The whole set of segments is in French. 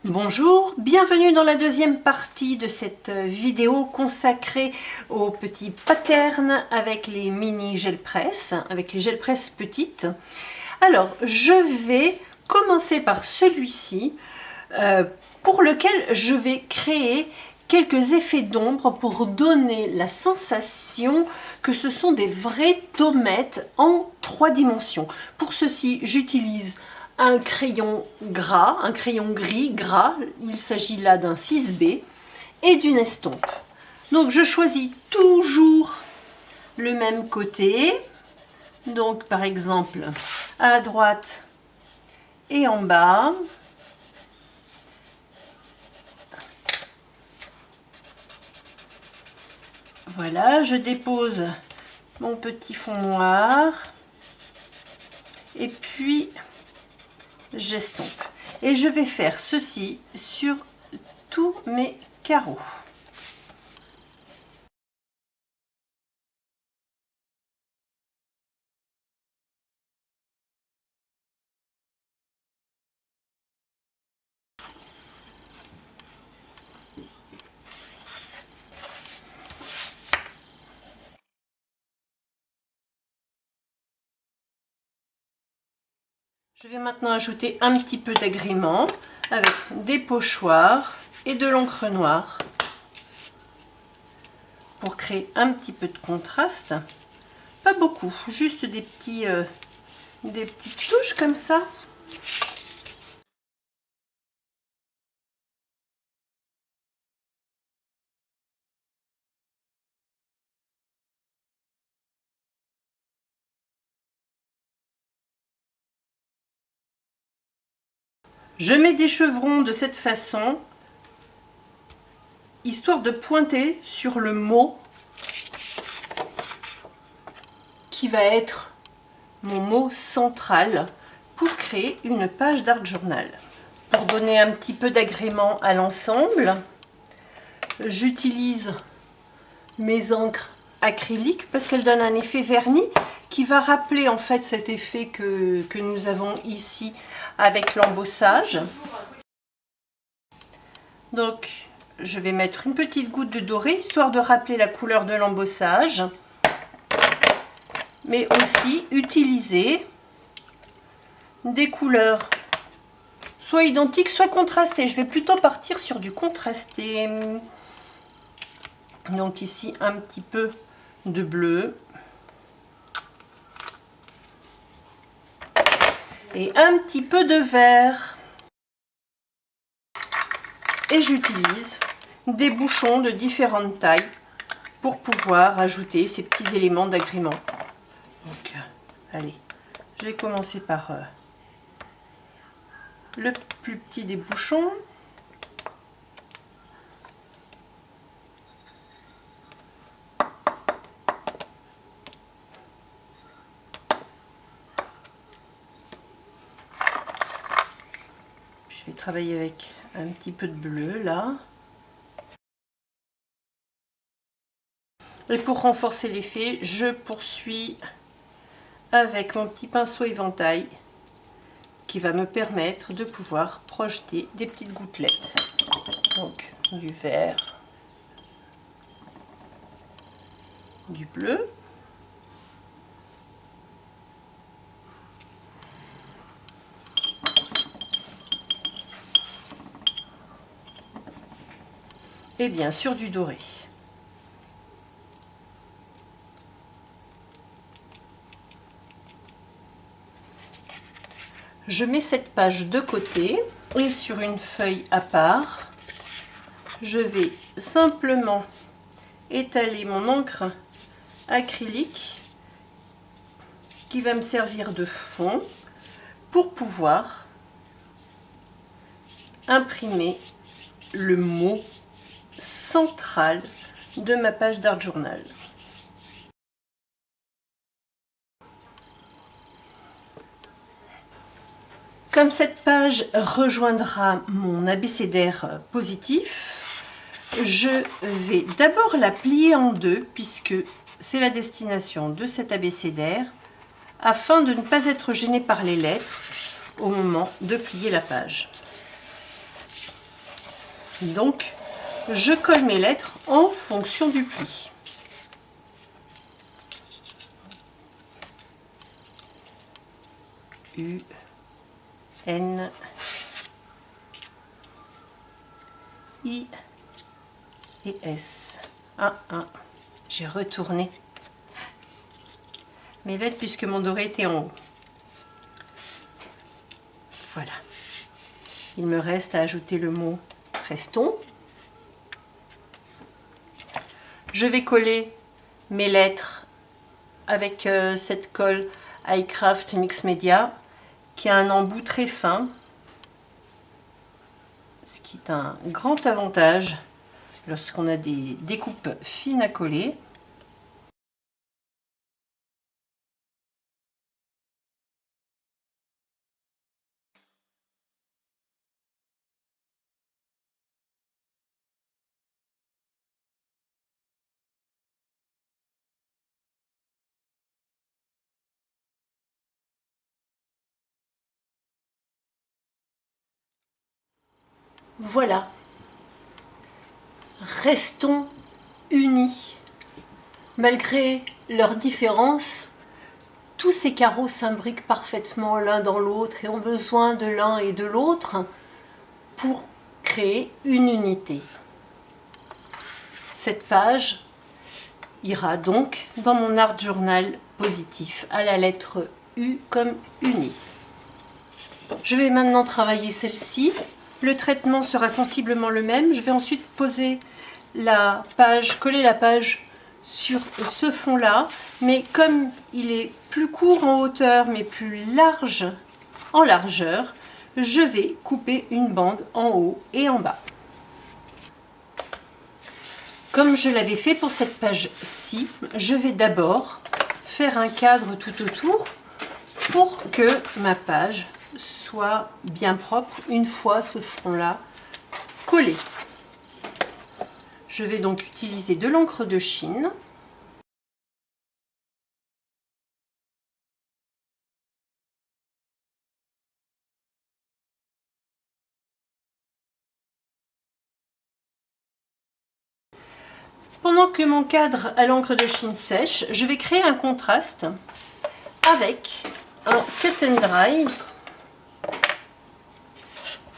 Bonjour, bienvenue dans la deuxième partie de cette vidéo consacrée aux petits patterns avec les mini gel press, avec les gel press petites. Alors, je vais commencer par celui-ci, pour lequel je vais créer quelques effets d'ombre pour donner la sensation que ce sont des vraies tomates en 3 dimensions. Pour ceci, j'utilise un crayon gras, un crayon gris gras, il s'agit là d'un 6B, et d'une estompe. Donc je choisis toujours le même côté, donc par exemple à droite et en bas. Voilà, je dépose mon petit fond noir, et puis j'estompe. Et je vais faire ceci sur tous mes carreaux. Je vais maintenant ajouter un petit peu d'agrément avec des pochoirs et de l'encre noire pour créer un petit peu de contraste. Pas beaucoup, juste des petites touches comme ça. Je mets des chevrons de cette façon, histoire de pointer sur le mot qui va être mon mot central pour créer une page d'art journal. Pour donner un petit peu d'agrément à l'ensemble, j'utilise mes encres acryliques parce qu'elles donnent un effet vernis qui va rappeler en fait cet effet que nous avons ici avec l'embossage. Donc je vais mettre une petite goutte de doré histoire de rappeler la couleur de l'embossage, mais aussi utiliser des couleurs soit identiques soit contrastées. Je vais plutôt partir sur du contrasté. Donc ici un petit peu de bleu et un petit peu de vert. Et j'utilise des bouchons de différentes tailles pour pouvoir ajouter ces petits éléments d'agrément. Donc allez, je vais commencer par le plus petit des bouchons. Je vais travailler avec un petit peu de bleu là. Et pour renforcer l'effet, je poursuis avec mon petit pinceau éventail qui va me permettre de pouvoir projeter des petites gouttelettes. Donc du vert, du bleu, et bien sûr du doré. Je mets cette page de côté et sur une feuille à part, je vais simplement étaler mon encre acrylique qui va me servir de fond pour pouvoir imprimer le mot central de ma page d'art journal. Comme cette page rejoindra mon abécédaire positif, je vais d'abord la plier en deux, puisque c'est la destination de cet abécédaire, afin de ne pas être gêné par les lettres au moment de plier la page. Donc, je colle mes lettres en fonction du pli. U, N, I et S. J'ai retourné mes lettres puisque mon doré était en haut. Voilà. Il me reste à ajouter le mot Restons. Je vais coller mes lettres avec cette colle iCraft Mix Media qui a un embout très fin, ce qui est un grand avantage lorsqu'on a des découpes fines à coller. Voilà. Restons unis. Malgré leurs différences, tous ces carreaux s'imbriquent parfaitement l'un dans l'autre et ont besoin de l'un et de l'autre pour créer une unité. Cette page ira donc dans mon art journal positif à la lettre U comme uni. Je vais maintenant travailler celle-ci. Le traitement sera sensiblement le même. Je vais ensuite poser la page, coller la page sur ce fond-là. Mais comme il est plus court en hauteur mais plus large en largeur, je vais couper une bande en haut et en bas. Comme je l'avais fait pour cette page-ci, je vais d'abord faire un cadre tout autour pour que ma page soit bien propre une fois ce front-là collé. Je vais donc utiliser de l'encre de Chine. Pendant que mon cadre à l'encre de Chine sèche, je vais créer un contraste avec un cut and dry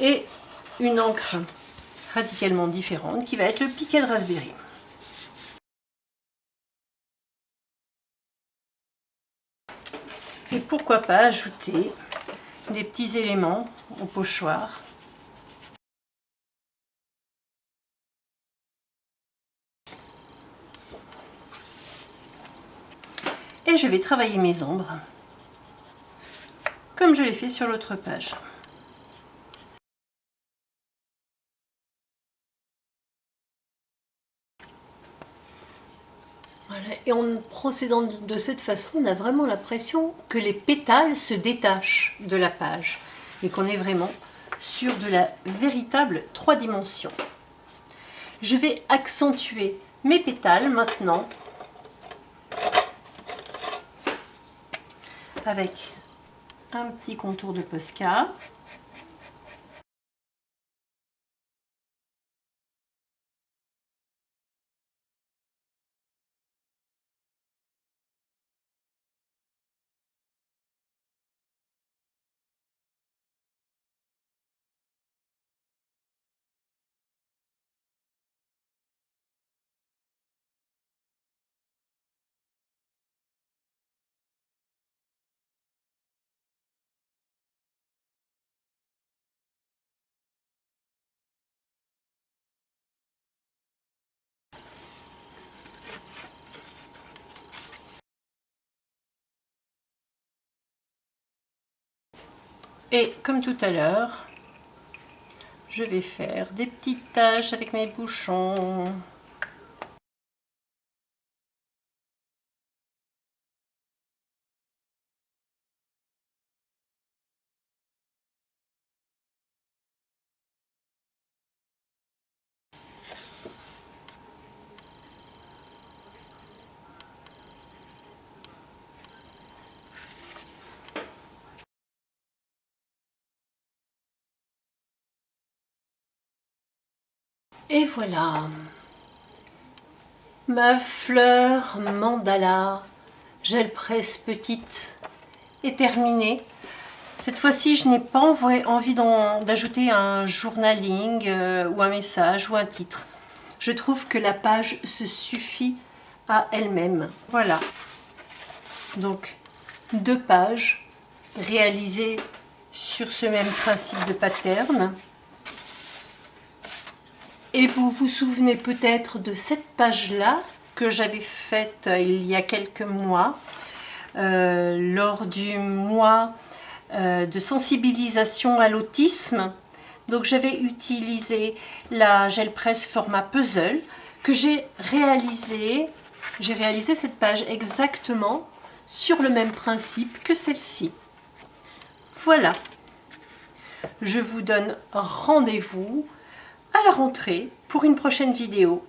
et une encre radicalement différente qui va être le piquet de raspberry. Et pourquoi pas ajouter des petits éléments au pochoir. Et je vais travailler mes ombres comme je l'ai fait sur l'autre page. Voilà. Et en procédant de cette façon, on a vraiment l'impression que les pétales se détachent de la page et qu'on est vraiment sur de la véritable 3 dimensions. Je vais accentuer mes pétales maintenant avec un petit contour de Posca. Et comme tout à l'heure, je vais faire des petites taches avec mes bouchons. Et voilà, ma fleur mandala gel presse petite est terminée. Cette fois-ci, je n'ai pas envie d'ajouter un journaling ou un message ou un titre. Je trouve que la page se suffit à elle-même. Voilà, donc 2 pages réalisées sur ce même principe de pattern. Et vous vous souvenez peut-être de cette page-là que j'avais faite il y a quelques mois, lors du mois de sensibilisation à l'autisme. Donc j'avais utilisé la gel presse format puzzle que j'ai réalisé cette page exactement sur le même principe que celle-ci. Voilà, je vous donne rendez-vous à la rentrée pour une prochaine vidéo.